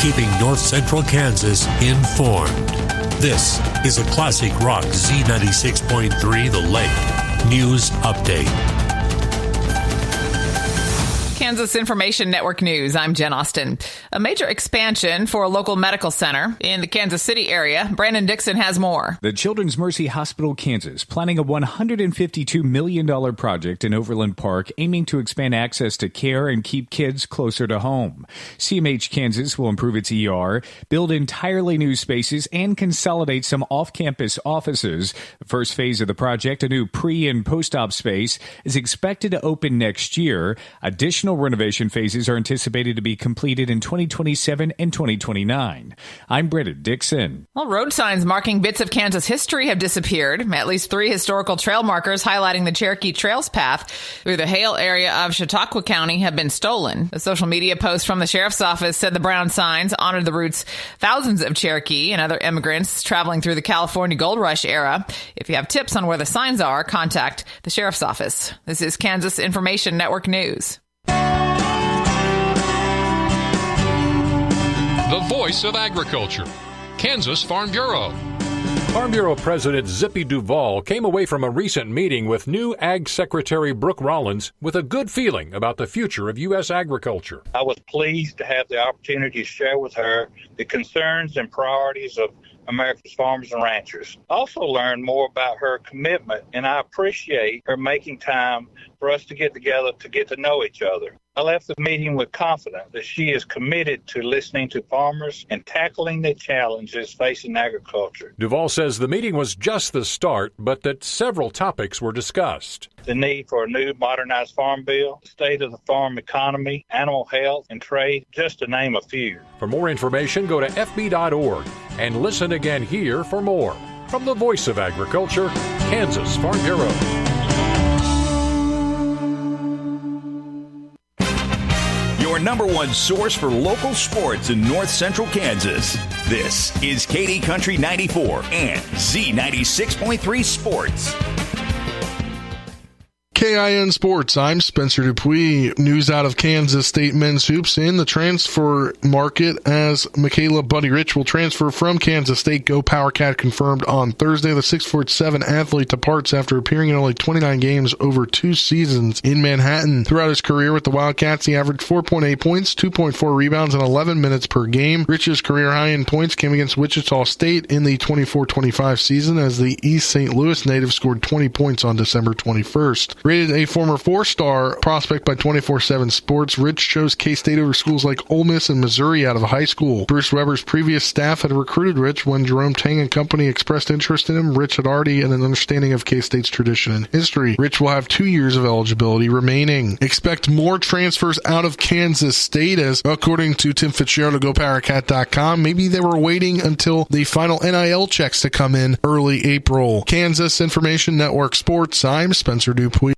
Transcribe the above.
keeping North Central Kansas informed. This is a Classic Rock Z96.3 The Lake News Update. Kansas Information Network News. I'm Jen Austin. A major expansion for a local medical center in the Kansas City area. Brandon Dixon has more. The Children's Mercy Hospital, Kansas, planning a $152 million project in Overland Park aiming to expand access to care and keep kids closer to home. CMH Kansas will improve its ER, build entirely new spaces, and consolidate some off-campus offices. The first phase of the project, a new pre- and post-op space, is expected to open next year. Additional renovation phases are anticipated to be completed in 2027 and 2029. I'm Brandon Dixon. Well, road signs marking bits of Kansas history have disappeared. At least 3 historical trail markers highlighting the Cherokee Trails path through the Hale area of Chautauqua County have been stolen. A social media post from the sheriff's office said the brown signs honored the routes thousands of Cherokee and other immigrants traveling through the California Gold Rush era. If you have tips on where the signs are, contact the sheriff's office. This is Kansas Information Network News. The voice of agriculture, Kansas Farm Bureau. Farm Bureau President Zippy Duvall came away from a recent meeting with new Ag Secretary Brooke Rollins with a good feeling about the future of U.S. agriculture. I was pleased to have the opportunity to share with her the concerns and priorities of America's farmers and ranchers. Also learned more about her commitment, and I appreciate her making time for us to get together to get to know each other. I left the meeting with confidence that she is committed to listening to farmers and tackling the challenges facing agriculture. Duvall says the meeting was just the start, but that several topics were discussed. The need for a new modernized farm bill, the state of the farm economy, animal health, and trade, just to name a few. For more information, go to fb.org and listen again here for more. From the Voice of Agriculture, Kansas Farm Bureau. Your number one source for local sports in North Central Kansas. This is KD Country 94 and Z96.3 Sports. KIN Sports, I'm Spencer Dupuis. News out of Kansas State men's hoops in the transfer market as Michaela Buddy Rich will transfer from Kansas State. Go Power Cat confirmed on Thursday. The 6'7" athlete departs after appearing in only 29 games over 2 seasons in Manhattan. Throughout his career with the Wildcats, he averaged 4.8 points, 2.4 rebounds, and 11 minutes per game. Rich's career high in points came against Wichita State in the 24-25 season as the East St. Louis native scored 20 points on December 21st. Rated a former 4-star prospect by 24/7 Sports, Rich chose K-State over schools like Ole Miss and Missouri out of high school. Bruce Weber's previous staff had recruited Rich when Jerome Tang and company expressed interest in him. Rich had already an understanding of K-State's tradition and history. Rich will have 2 years of eligibility remaining. Expect more transfers out of Kansas State as, according to Tim Fitzgerald of GoPowerCat.com, maybe they were waiting until the final NIL checks to come in early April. Kansas Information Network Sports, I'm Spencer Dupuis.